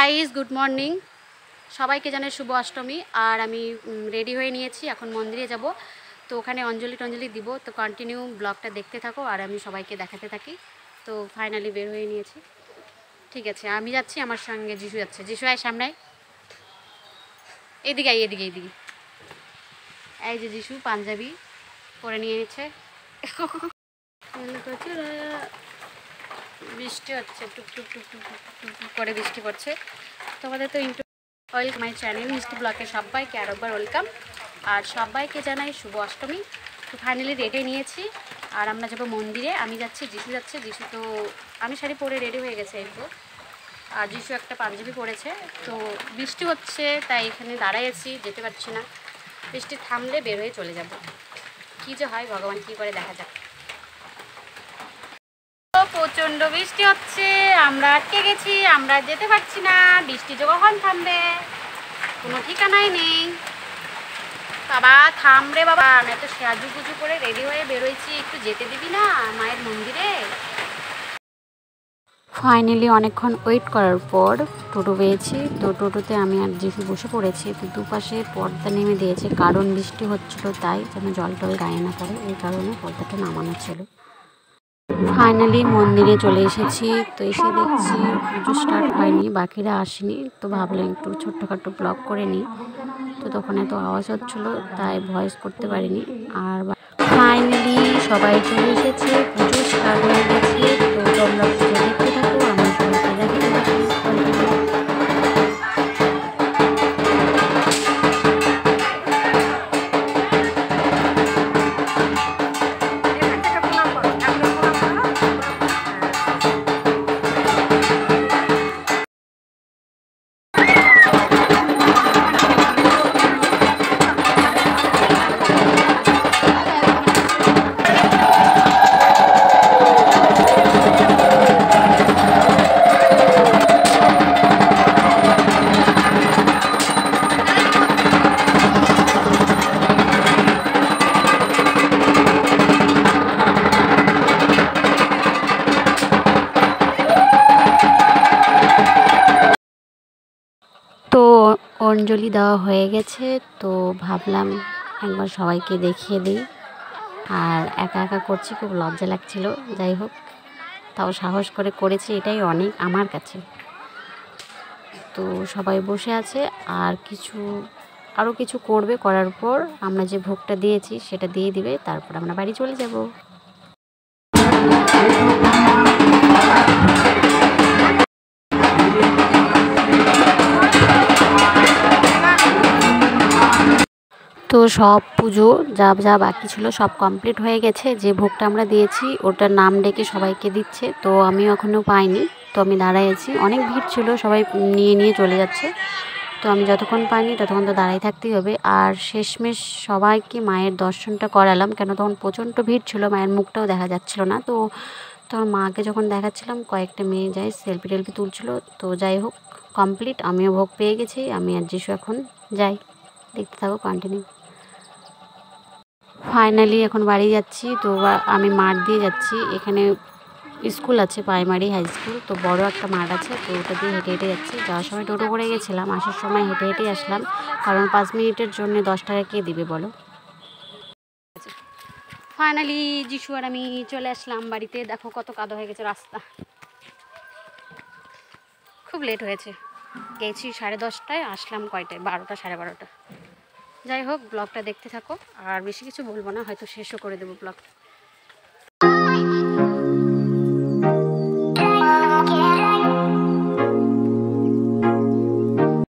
Guys, good morning. সবাইকে জানাই শুভ অষ্টমী। আর আমি রেডি হয়ে নিয়েছি, এখন মন্দিরে যাব। তো ওখানে অঞ্জলি টঞ্জলি দিব। তো কন্টিনিউ ব্লগটা দেখতে থাকো আর আমি সবাইকে দেখাতে থাকি। তো ফাইনালি বের হয়ে নিয়েছি। ঠিক আছে, আমি যাচ্ছি, আমার সঙ্গে যিশু যাচ্ছে। যিশু আয় সামনে, এদিকে আই, এদিকে এদিকে। এই যে যিশু পাঞ্জাবি পরে নিয়েছে। বৃষ্টি হচ্ছে, টুক টুক টুক টুক টুক টুক করে বৃষ্টি পড়ছে। তোমাদের তো ওয়েলকাম মাই চ্যানেল মিষ্টি ব্লগে সবাইকে আরেকবার ওয়েলকাম। আর সবাইকে জানাই শুভ অষ্টমী। তো ফাইনালি রেডি নিয়েছি আর আমরা যাবো মন্দিরে। আমি যাচ্ছি, যিশু যাচ্ছে। যিশু তো আমি শাড়ি পরে রেডি হয়ে গেছে এই তো। আর যিশু একটা পাঞ্জাবি পরেছে। তো বৃষ্টি হচ্ছে তাই এখানে দাঁড়াইছি, যেতে পারছি না। বৃষ্টি থামলে বের হয়ে চলে যাব। কী যে হয় ভগবান কী করে, দেখা যাক। প্রচণ্ড বৃষ্টি হচ্ছে, আমরা আটকে গেছি, আমরা যেতে পারছি না। বৃষ্টি যে কখন থামবে কোনো ঠিকানাই নেই। বাবা থাম রে বাবা, আমি এত সাজুগুজু করে রেডি হয়ে বেরোইছি, একটু যেতে দিবি না মায়ের মন্দিরে? ফাইনালি অনেকক্ষণ ওয়েট করার পর টোটো পেয়েছি। তো টোটোতে আমি আর যিশু বসে পড়েছি। তো দুপাশে পর্দা নেমে দিয়েছে, কারণ বৃষ্টি হচ্ছিলো তাই যেন জল টল গায়ে না পড়ে, এই কারণে পর্দাটা নামানো ছিল। ফাইনালি মন্দিরে চলে এসেছি। তো এসে দেখছি পুজো স্টার্ট হয়নি, বাকিরা আসেনি। তো ভাবলাম একটু ছোট্টখাটো ব্লগ করে নিই। তো তখন এত আওয়াজ হচ্ছিলো তাই ভয়েস করতে পারিনি। আর ফাইনালি সবাই চলে এসেছে, পুজো স্টার্ট হয়ে গেছে। তো তোমরা পুজো দেখতে থাকো, আমি সবাইকে দেখাতে থাকি। তো অঞ্জলি দেওয়া হয়ে গেছে। তো ভাবলাম একবার সবাইকে দেখিয়ে দিই। আর একা একা করছি, খুব লজ্জা লাগছিল। যাই হোক, তাও সাহস করে করেছি, এটাই অনেক আমার কাছে। তো সবাই বসে আছে আর আরও কিছু করবে, করার পর আমরা যে ভোগটা দিয়েছি সেটা দিয়ে দিবে, তারপর আমরা বাড়ি চলে যাব। তো সব পুজো যা যা বাকি ছিল সব কমপ্লিট হয়ে গেছে। যে ভোগটা আমরা দিয়েছি ওটার নাম ডেকে সবাইকে দিচ্ছে। তো আমি এখনও পাইনি, তো আমি দাঁড়াই আছি। অনেক ভিড় ছিল, সবাই নিয়ে নিয়ে চলে যাচ্ছে। তো আমি যতক্ষণ পাইনি ততক্ষণ তো দাঁড়াই থাকতেই হবে। আর শেষমেশ সবাইকে মায়ের দর্শনটা করালাম, কেন তখন প্রচণ্ড ভিড় ছিল, মায়ের মুখটাও দেখা যাচ্ছিল না। তো তখন মাকে যখন দেখাচ্ছিলাম, কয়েকটা মেয়ে যাই সেলফি টেলফি তুলছিল। তো যাই হোক, কমপ্লিট, আমিও ভোগ পেয়ে গেছি। আমি আর যিশু এখন যাই, দেখতে থাকো কন্টিনিউ। ফাইনালি এখন বাড়ি যাচ্ছি। তো আমি মাঠ দিয়ে যাচ্ছি, এখানে স্কুল আছে, প্রাইমারি হাই স্কুল। তো বড় একটা মাঠ আছে, তো ওটা দিয়ে হেঁটে হেঁটে যাচ্ছি। যাওয়ার সময় টোটো করে গেছিলাম, আসার সময় হেঁটে হেঁটে আসলাম, কারণ 5 মিনিটের জন্য 10 টাকা কে দিবে বলো। ফাইনালি যিশু আর আমি চলে আসলাম বাড়িতে। দেখো কত কাদা হয়ে গেছে রাস্তা, খুব লেট হয়েছে। গেছি 10:30টায়, আসলাম কয়টায়, 12টা 12:30। যাই হোক, ব্লগটা দেখতে থাকো। আর বেশি কিছু বলবো না, হয়তো শেষও করে দেবো ব্লগটা।